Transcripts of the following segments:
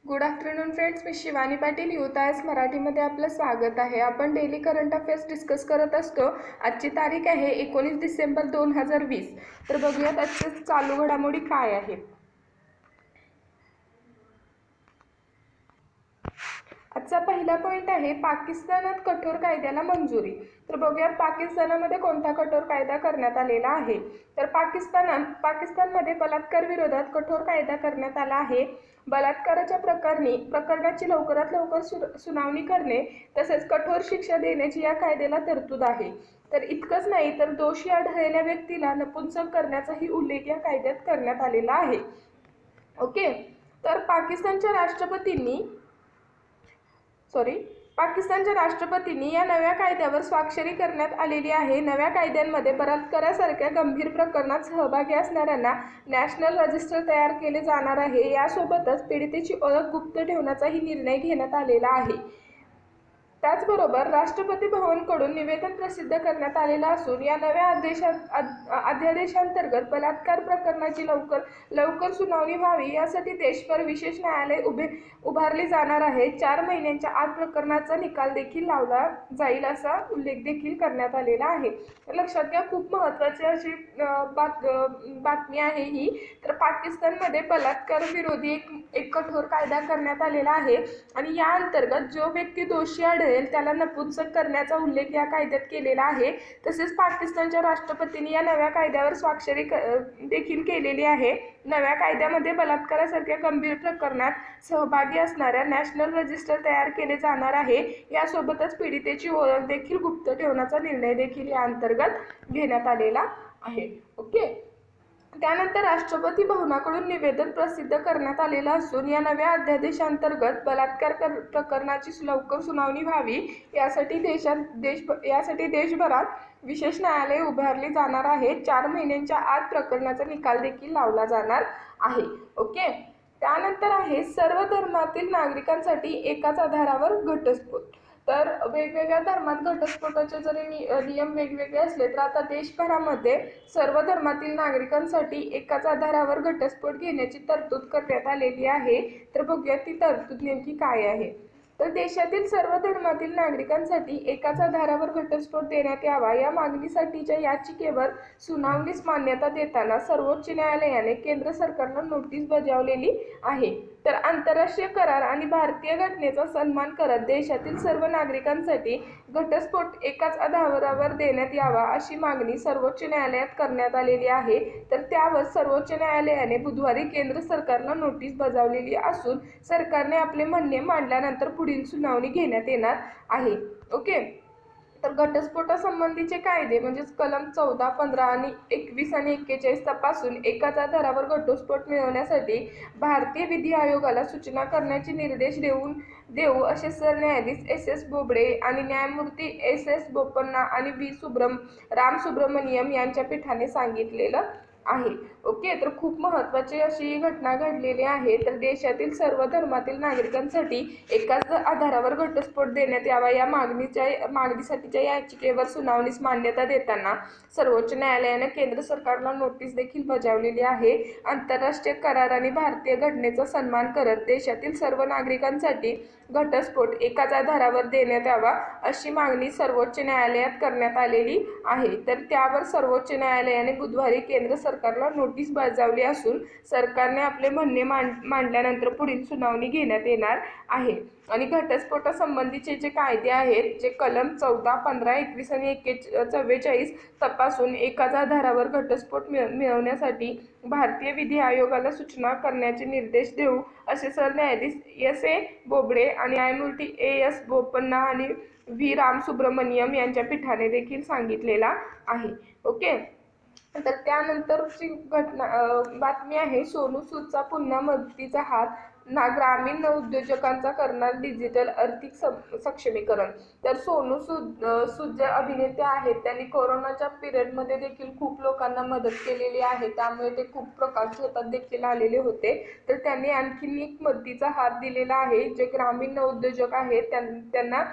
Good afternoon friends, मी Shivani Patil youth eyes मराठीमध्ये आपलं स्वागत आहे। आपण डेली करंट अफेअर्स डिस्कस करत असतो। आजची तारीख आहे 19 डिसेंबर 2020। तर बघूयात आजच्या चालू घडामोडी काय आहेत। आजचा पहिला पॉइंट आहे पाकिस्तानात कठोर कायद्याला मंजुरी। तर बघूयात पाकिस्तानामध्ये कोणता कठोर कायदा करण्यात आलेला आहे। तर पाकिस्तानमध्ये बलात्कार विरोधात कठोर कायदा करण्यात आला आहे। बलात्काराच्या प्रकरणाची लवकरात लवकर सुनावणी करणे तसेच कठोर शिक्षा देण्याची या कायद्याला तरतूद आहे। तर इतकंच नाही तर दोषी आढळलेल्या व्यक्तीला नपुंसक करण्याचाही उल्लेख या कायद्यात करण्यात आलेला आहे। ओके, तर पाकिस्तानच्या राष्ट्रपतींनी या नव्या कायद्यावर स्वाक्षरी करण्यात आलेली आहे। नव्या कायद्यांमध्ये बलात्कारासारख्या गंभीर प्रकरणात सहभागी असणाऱ्यांना नॅशनल रजिस्टर तयार केले जाणार आहे। यासोबतच पीडितेची ओळख गुप्त ठेवण्याचाही निर्णय घेण्यात आलेला आहे। त्याचबरोबर राष्ट्रपती भवनकडून निवेदन प्रसिद्ध करण्यात आलेलं असून या नव्या अध्यादेशांतर्गत बलात्कार प्रकरणाची लवकर सुनावणी व्हावी यासाठी देशभर विशेष न्यायालय उभारली जाणार आहे। 4 महिन्यांच्या आत प्रकरणाचा निकाल देखील लावला जाईल असा उल्लेख देखील करण्यात आलेला आहे। लक्षात घ्या, खूप महत्त्वाची अशी बातमी आहे ही। तर पाकिस्तानमध्ये बलात्कार विरोधी एक कठोर कायदा करण्यात आलेला आहे आणि या अंतर्गत जो व्यक्ती दोषी आढळेल त्याला नपुंसक करण्याचा उल्लेख या कायद्यात केलेला आहे। तसेच पाकिस्तानच्या राष्ट्रपतींनी या नव्या कायद्यावर स्वाक्षरी देखील केलेली आहे। नव्या कायद्यामध्ये बलात्कारासारख्या गंभीर प्रकरणात सहभागी असणाऱ्या नॅशनल रजिस्टर तयार केले जाणार आहे। यासोबतच पीडितेची ओळख देखील गुप्त ठेवण्याचा निर्णय देखील या अंतर्गत घेण्यात आलेला आहे। ओके, त्यानंतर राष्ट्रपती भवनाकडून निवेदन प्रसिद्ध करण्यात आलेलं असून या नव्या अध्यादेशांतर्गत बलात्कार प्रकरणाची लवकर सुनावणी व्हावी यासाठी देशभरात विशेष न्यायालय उभारली जाणार आहे। 4 महिन्यांच्या आत प्रकरणाचा निकाल देखील लावला जाणार आहे। ओके, त्यानंतर आहे सर्व धर्मातील नागरिकांसाठी एकाच आधारावर घटस्फोट। तर वेगवेगळ्या धर्मात घटस्फोटाचे जरी नियम वेगवेगळे असले तर आता देशभरामध्ये सर्व धर्मातील नागरिकांसाठी एकाच आधारावर घटस्फोट घेण्याची तरतूद करण्यात आलेली आहे। तर बघूया ती तरतूद नेमकी काय आहे। तर देशातील सर्व धर्मातील नागरिकांसाठी एकाच आधारावर घटस्फोट देण्यात यावा या मागणीसाठीच्या याचिकेवर सुनावणीस मान्यता देताना सर्वोच्च न्यायालयाने केंद्र सरकारला नोटीस बजावलेली आहे। तर आंतरराष्ट्रीय करार आणि भारतीय घटनेचा सन्मान करत देशातील सर्व नागरिकांसाठी घटस्फोट एकाच आधारावर देण्यात यावा अशी मागणी सर्वोच्च न्यायालयात करण्यात आलेली आहे। तर त्यावर सर्वोच्च न्यायालयाने बुधवारी केंद्र सरकारला नोटीस बजावलेली असून सरकारने आपले म्हणणे मांडल्यानंतर पुढील सुनावणी घेण्यात येणार आहे। ओके, तर घटस्फोटासंबंधीचे कायदे म्हणजेच कलम 14, 15 आणि 21 आणि 41 तपासून एकाच आधारावर घटस्फोट मिळवण्यासाठी भारतीय विधी आयोगाला सूचना करण्याचे निर्देश देऊ असे सरन्यायाधीश एस बोबडे आणि न्यायमूर्ती एस बोपन्ना आणि राम सुब्रमण्यम यांच्या पीठाने सांगितलेलं आहे। ओके, तर खूप महत्त्वाची अशी घटना घडलेली आहे। तर देशातील सर्व धर्मातील नागरिकांसाठी एकाच आधारावर घटस्फोट देण्यात यावा या मागणीसाठीच्या याचिकेवर सुनावणीस मान्यता देताना सर्वोच्च न्यायालयाने केंद्र सरकारला नोटीस देखील बजावलेली आहे। आंतरराष्ट्रीय करार आणि भारतीय घटनेचा सन्मान करत देशातील सर्व नागरिकांसाठी घटस्फोट एकाच आधारावर देण्यात यावा अशी मागणी सर्वोच्च न्यायालयात करण्यात आलेली आहे। तर त्यावर सर्वोच्च न्यायालयाने बुधवारी केंद्र सरकारला नोटीस बजावली असून सरकारने आपले म्हणणे मांडल्यानंतर पुढील सुनावणी घेण्यात येणार आहे। आणि घटस्फोटासंबंधीचे जे कायदे आहेत जे कलम 14, 15, 21 आणि 44 तपासून एकाच आधारावर घटस्फोट मिळवण्यासाठी भारतीय विधी आयोगाला सूचना करण्याचे निर्देश देऊ असे सरन्यायाधीश एस बोबडे आणि न्यायमूर्ती एस बोपन्ना आणि राम सुब्रमण्यम यांच्या पीठाने देखील सांगितलेला आहे। ओके, तर त्यानंतरची बातमी आहे सोनू सूदचा पुन्हा मदतीचा हात, ग्रामीण उद्योजकांचा करणार डिजिटल आर्थिक सक्षमीकरण। तर सोनू सूद जे अभिनेते आहेत त्यांनी कोरोनाच्या पिरियडमध्ये देखील खूप लोकांना मदत केलेली आहे, त्यामुळे ते खूप प्रकाशझोतात देखील आलेले होते। तर त्यांनी आणखीन एक मदतीचा हात दिलेला आहे। जे ग्रामीण उद्योजक आहेत त्यांना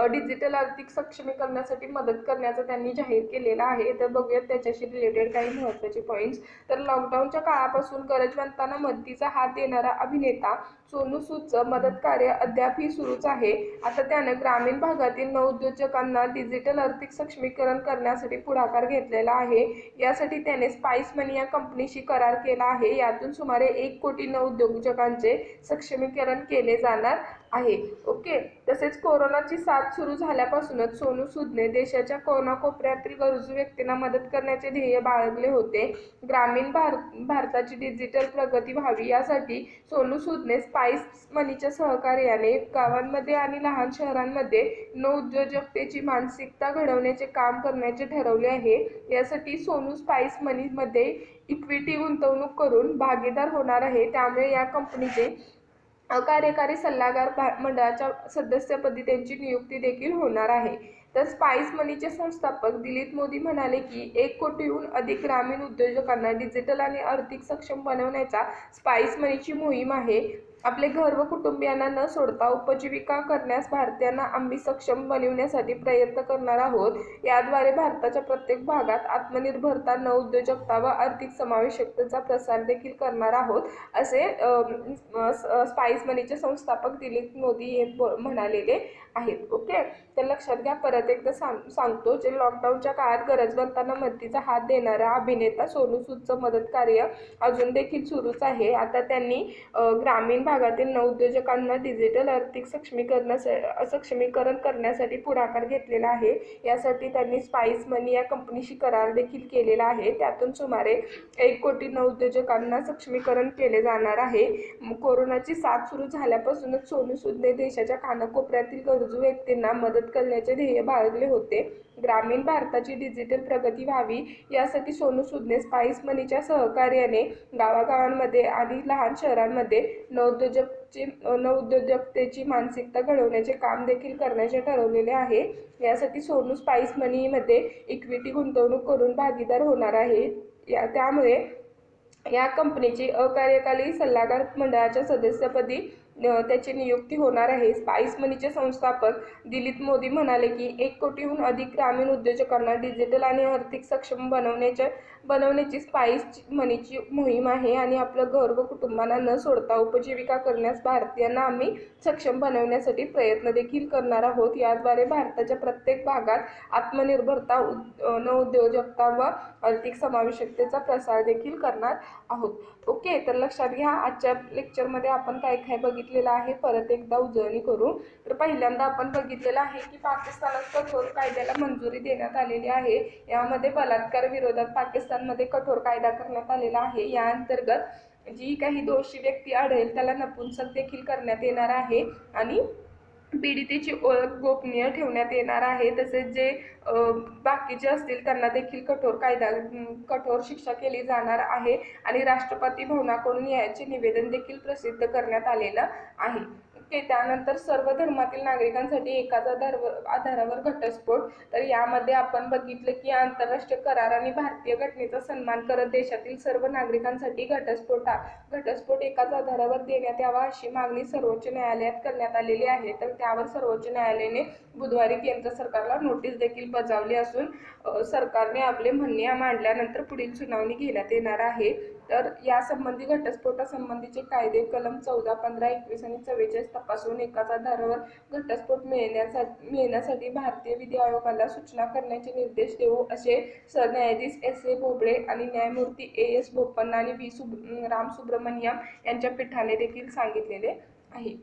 डिजिटल आर्थिक सक्षमीकरणासाठी मदत करण्याचं त्यांनी जाहीर केलेलं आहे। तर बघूयात त्याच्याशी रिलेटेड काही महत्त्वाचे पॉईंट्स। तर लॉकडाऊनच्या काळापासून गरजवंतांना मदतीचा हात देणारा अभिनेता सोनू सूदचं मदत कार्य अद्यापही सुरूच आहे। आता त्यानं ग्रामीण भागातील नवउद्योजकांना डिजिटल आर्थिक सक्षमीकरण करण्यासाठी पुढाकार घेतलेला आहे। यासाठी त्याने स्पाइस मनी या कंपनीशी करार केला आहे। यातून सुमारे 1 कोटी नवउद्योजकांचे सक्षमीकरण केले जाणार आहे। ओके, तसेच कोरोनाची साथ सुरू झाल्यापासूनच सोनू सूदने देशाच्या कोनाकोपऱ्यातील गरजू व्यक्तींना मदत करण्याचे ध्येय बाळगले होते। ग्रामीण भारताची डिजिटल प्रगती व्हावी यासाठी सोनू सूदने स्पाइस मनीच्या सहकार्याने गावांमध्ये आणि लहान शहरांमध्ये नवउद्योजकतेची मानसिकता घडवण्याचे काम करण्याचे ठरवले आहे। यासाठी सोनू स्पाइस मनीमध्ये इक्विटी गुंतवणूक करून भागीदार होणार आहे। त्यामुळे या कंपनीचे कार्यकारी सल्लागार मंडळाच्या सदस्यपदी त्यांची नियुक्ती देखील होणार आहे। तर स्पाइस मनीचे संस्थापक दिलीप मोदी म्हणाले की 1 कोटीहून अधिक ग्रामीण उद्योजकांना डिजिटल आणि आर्थिक सक्षम बनवण्याचा स्पाइस मनीची मोहीम आहे। आपले घर व कुटुंबियांना न सोडता उपजीविका करण्यास भारतीयांना आम्ही सक्षम बनविण्यासाठी प्रयत्न करणार आहोत। याद्वारे भारताच्या प्रत्येक भागात आत्मनिर्भरता, नवउद्योजकता व आर्थिक समावेशकतेचा प्रसार देखील करणार आहोत, असे स्पाइस मनीचे संस्थापक दिलीप मोदी हे म्हणालेले आहेत। ओके, तर लक्षात घ्या, परत एकदा सांगतो, जे लॉकडाऊनच्या काळात गरजवंतांना मदतीचा हात देणारा अभिनेता सोनू सूदचं मदत कार्य अजून देखील सुरूच आहे। आता त्यांनी ग्रामीण भागातील नवउद्योजकांना डिजिटल आर्थिक सक्षमीकरण करण्यासाठी पुढाकार घेतलेला आहे। यासाठी त्यांनी स्पाइस मनी या कंपनीशी करार देखील केलेला आहे। त्यातून सुमारे 1 कोटी नवउद्योजकांना सक्षमीकरण केले जाणार आहे। कोरोनाची साथ सुरू झाल्यापासूनच सोनू सूदने देशाच्या कानाकोपऱ्यातील गरजू व्यक्तींना मदत करण्याचे ध्येय बाळगले होते। ग्रामीण भारताची डिजिटल प्रगती व्हावी यासाठी सोनू सूदने स्पाइस मनीच्या सहकार्याने गावागावांमध्ये आणि लहान शहरांमध्ये नवउद्योजकतेची मानसिकता घडवण्याचे काम देखील करण्याचे ठरवलेले आहे। यासाठी सोनू स्पाइस मनीमध्ये इक्विटी गुंतवणूक करून भागीदार होणार आहे। त्यामुळे या कंपनीची कार्यकारी सल्लागार मंडळाच्या सदस्यपदी त्याची नियुक्ती होणार आहे। स्पाइस मनीचे संस्थापक दिलीप मोदी म्हणाले की 1 कोटीहून अधिक ग्रामीण उद्योजकांना डिजिटल आणि आर्थिक सक्षम बनवण्याची स्पाइस मनीची मोहीम आहे आणि आपलं घर व कुटुंबांना न सोडता उपजीविका करण्यास भारतीयांना आम्ही सक्षम बनवण्यासाठी प्रयत्न देखील करणार आहोत। याद्वारे भारताच्या प्रत्येक भागात आत्मनिर्भरता, नवउद्योजकता व आर्थिक समावेशकतेचा प्रसार देखील करणार आहोत। ओके, तर लक्षात घ्या, आजच्या लेक्चरमध्ये आपण काय काय बघितलेलं आहे परत एकदा उजळणी करू। तर पहिल्यांदा आपण बघितलेलं आहे की पाकिस्तानात कठोर कायद्याला मंजुरी देण्यात आलेली आहे। यामध्ये बलात्कार विरोधात पाकिस्तानमध्ये कठोर कायदा करण्यात आलेला आहे। या अंतर्गत जी काही दोषी व्यक्ती आढळेल त्याला नपुंसक देखील करण्यात येणार आहे आणि पीडितेची ओळख गोपनीय ठेवण्यात येणार आहे। तसेच जे बाकीचे असतील त्यांना देखील कठोर शिक्षा केली जाणार आहे आणि राष्ट्रपती भवनाकडून याचे निवेदन देखील प्रसिद्ध करण्यात आलेलं आहे। त्यानंतर सर्व धर्मातील नागरिकांसाठी एकाच आधारावर घटस्फोट। तर यामध्ये आपण बघितलं की आंतरराष्ट्रीय करार आणि भारतीय घटनेचा सन्मान करत देशातील सर्व नागरिकांसाठी घटस्फोट एकाच आधारावर देण्यात यावा अशी मागणी सर्वोच्च न्यायालयात करण्यात आलेली आहे। तर त्यावर सर्वोच्च न्यायालयाने बुधवारी केंद्र सरकारला नोटीस देखील बजावली असून सरकारने आपले म्हणणे मांडल्यानंतर पुढील सुनावणी घेण्यात येणार आहे। तर यासंबंधी घटस्फोटासंबंधीचे कायदे कलम 14, 15, 21 आणि 44 तपासून एकाच आधारावर घटस्फोट मिळण्यासाठी भारतीय विधी आयोगाला सूचना करण्याचे निर्देश देऊ असे सरन्यायाधीश S.A. बोबडे आणि न्यायमूर्ती A.S. बोपन्ना आणि V. रामसुब्रमण्यम यांच्या पीठाने देखील सांगितलेले आहे।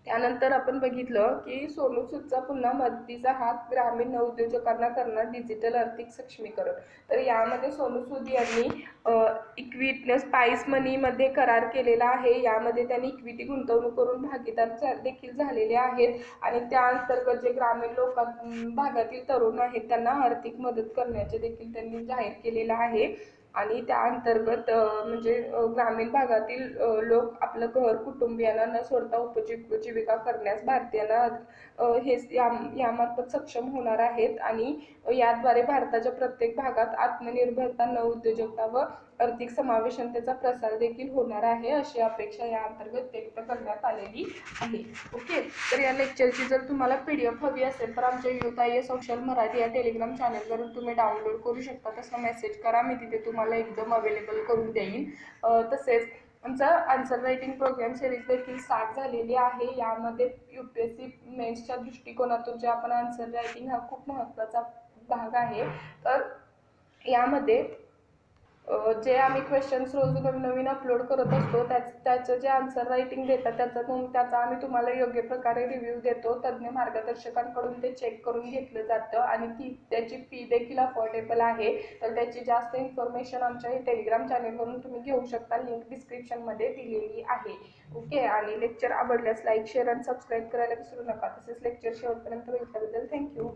त्यानंतर आपण बघितलं की सोनू सूदचा पुन्हा मदतीचा हात ग्रामीण नवउद्योजकांना करणार डिजिटल आर्थिक सक्षमीकरण। तर यामध्ये सोनू सूद यांनी स्पाइस मनीमध्ये करार केलेला आहे। यामध्ये त्यांनी इक्विटी गुंतवणूक करून भागीदार देखील झालेले आहेत आणि त्या अंतर्गत जे ग्रामीण भागातील तरुण आहेत त्यांना आर्थिक मदत करण्याचे देखील त्यांनी जाहीर केलेलं आहे आणि त्या अंतर्गत म्हणजे ग्रामीण भागातील लोक आपलं घर, कुटुंबियांना न सोडता उपजीविका करण्यास भारतीयांना यामार्फत सक्षम होणार आहेत आणि याद्वारे भारताच्या प्रत्येक भागात आत्मनिर्भरता, नवउद्योजकता व आर्थिक समावेशनतेचा प्रसार देखील होणार आहे, अशी अपेक्षा या अंतर्गत व्यक्त करण्यात आलेली आहे. ओके, तर या लेक्चरची जर तुम्हाला PDF हवी असेल तर आमच्या युथ IAS ऑफिशियल मराठी या टेलिग्राम चॅनलवरून तुम्ही डाउनलोड करू शकता. तसं मेसेज करा, मी तिथे तुम्हाला एकदम अवेलेबल करून देईन. तसेच आमचा आन्सर रायटिंग प्रोग्राम सिरीज देखील स्टार्ट झालेली आहे. यामध्ये UPSC मेन्सच्या दृष्टिकोनातून जे आपण आन्सर रायटिंग हा खूप महत्त्वाचा भाग आहे. तर यामध्ये जे आम्ही क्वेश्चन्स रोज नवीन अपलोड करत असतो त्याचं जे आन्सर रायटिंग देतात त्याचा आम्ही तुम्हाला योग्य प्रकारे रिव्ह्यू देतो. तज्ज्ञ मार्गदर्शकांकडून ते चेक करून घेतलं जातं आणि त्याची फी देखील अफोर्डेबल आहे. तर त्याची जास्त इन्फॉर्मेशन आमच्या टेलिग्राम चॅनलवरून तुम्ही घेऊ शकता. लिंक डिस्क्रिप्शनमध्ये दिलेली आहे. ओके, आणि लेक्चर आवडल्यास लाईक, शेअर आणि सबस्क्राईब करायला विसरू नका. तसेच लेक्चर शेवटपर्यंत बघितल्याबद्दल थँक्यू.